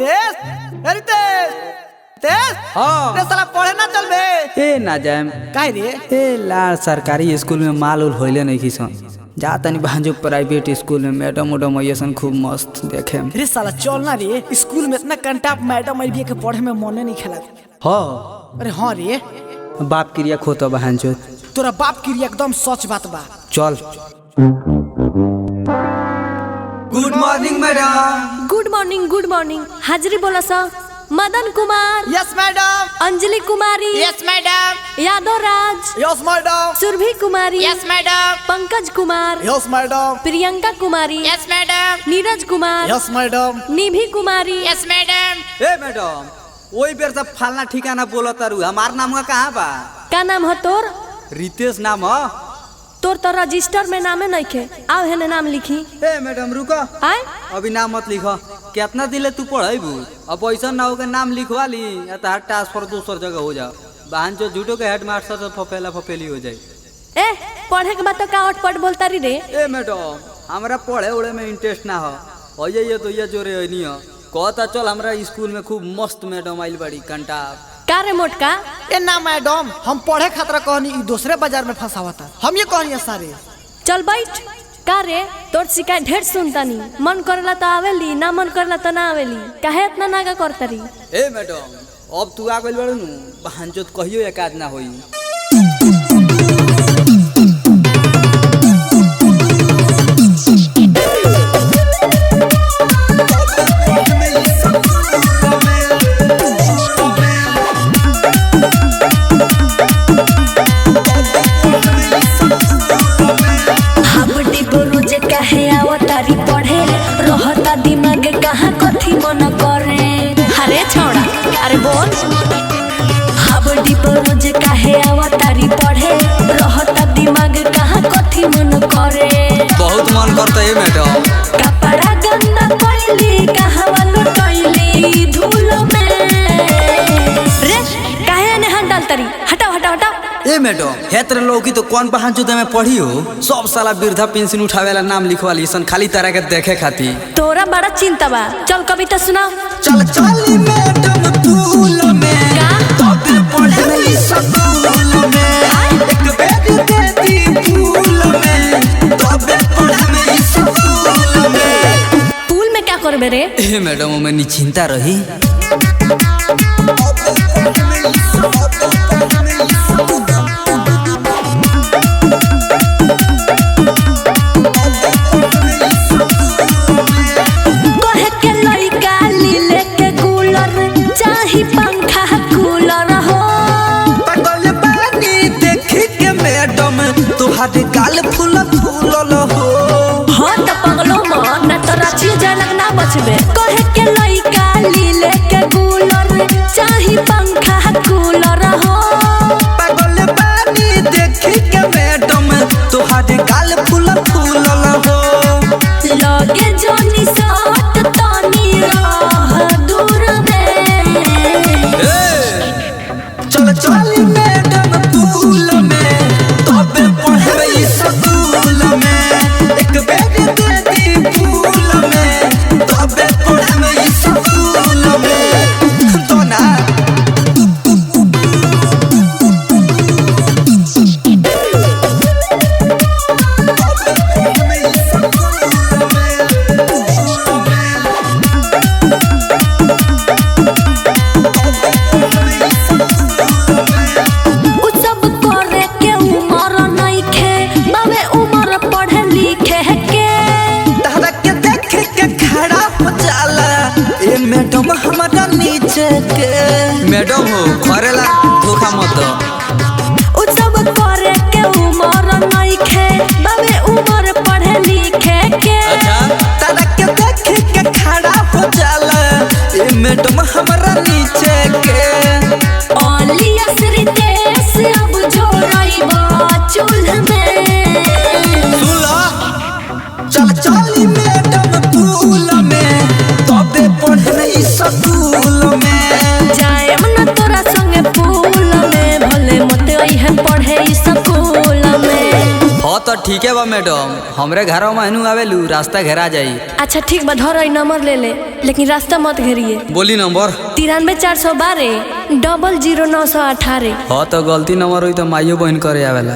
रितेश रितेश रितेश हाँ रे साला पढ़े ना चल बे ए ना जाएम काहे रे ए लाल सरकारी स्कूल में माल उल होइले नहीं किसन जा तनी भांजो प्राइवेट स्कूल में मैडम उडम अइसन खूब मस्त देखे रे साला चल ना रे स्कूल में इतना कंटाप मैडम आई के पढ़े में मन नहीं खेला। हाँ अरे हाँ रे बाप क्रिया खोतो भांजो तोरा बाप की एकदम सच बात बा। चल। Good morning madam. Good morning हाजिरी बोला सा Madan Kumar. Yes madam. Anjali Kumari. Yes madam. Yadav Raj. Yes madam. Surabhi Kumari. Yes madam. Pankaj Kumar. Yes madam. Priyanka Kumari. Yes madam. Neeraj Kumar. Yes madam. Nibhi Kumari. Yes madam. ए मैडम वही बेर सब फालना ठिकाना बोला तारू हमार नाम का कहाँ बा? का नाम है तोर? रितेश नाम है। तोर तो रजिस्टर में नामे नहीं खे आओ है नाम लिखी। ए मैडम रुको आए अभी नाम मत लिखो कितना दिले तू पढ़ेबू अब ऐसा ना हो के नाम लिखवा ली या तो ट्रांसफर दूसर जगह हो जाओ बहन जो झूठो के हेड मास्टर से फपेला फपेली हो जाए। ए पढ़े के बाद तो का अटपट बोलता रही रे। ए मैडम हमरा पढ़े उड़े में इंटरेस्ट ना हो ये तो ये जोरे नहीं हो कहता चल हमरा स्कूल में खूब मस्त मैडम आइल बड़ी कंटा का रे मोटका ए ना मैडम हम पढ़े खातिर कहनी ई दूसरे बाजार में फंसावता हम ये कहनी सारे। चल बैठ का रे तोर शिकायत ढेर सुनता नी मन करला तो आवेली ना मन करला तो ना आवेली काहे इतना नागा करता रही। ए मैडम अब तू आ गइल बड़ू नु बहन जो कहियो एक आध ना होई। दिमाग कहाँ कथी मन करे हरे छोड़ा अरे बोल हाबड़ी रोज काहे आवतारी पढ़े रहता दिमाग कहाँ कथी मन करे बहुत मन करता है मैडम कपड़ा गंदा पहली कहाँ वालू टैली धूल में रे काहे ने हाथ डालतरी हटाओ हटाओ हटाओ। ए मैडम हेतर लोगी तो कौन बहन जो में पढ़ी हो सब साला वृद्धा पेंशन उठावेला नाम लिखवा ली सन खाली तरह के देखे खाती तोरा बड़ा चिंता बा चल कविता सुनाओ। चल चली मैडम फूल में तब पढ़े स्कूल में एक बेटी देती फूल में तब पढ़े स्कूल में पूल में क्या करबे रे? ए मैडम मैं निश्चिंता रही पंखा कूलर हो पगल बानी देखी के मैडम तुहारे गाल फूल फूलल हो। हाँ तो पगलो मन न तोरा चीज लगना बचबे कहे के लइका लीले के कूलर चाही पंखा कूलर हो पगल बानी देखी के मैडम तुहारे गाल फूल फूलल हो। लगे जोनी साथ तानी रह दूर चल चली मैडम फूल में तब पढ़े स्कूल में एक बेटी देती फूल में तब पढ़े स्कूल में तो ना मैडम हमारा नीचे के मैडम हो करेला धोखा मत उ सब करे के उमर नहीं खे बाबे उमर पढ़े लिखे के अच्छा तारा के देख के खड़ा हो जाला ए मैडम हमारा नीचे के ओलिया रितेश अब जोड़ाइबा चूल्ह में सुला चल चली मैडम फूल में तबे पढ़े स्कूल में जाए मन तोरा संगे फूल में भले मते है पढ़े स्कूल में। हाँ तो ठीक है बा मैडम हमरे घर में आवेलू रास्ता घेरा जाई। अच्छा ठीक बा धर नंबर ले ले। लेकिन रास्ता मत घेरिए। बोली नंबर 93 412 00918। हाँ तो गलती नंबर हुई तो माइयो बहन करे आवेला।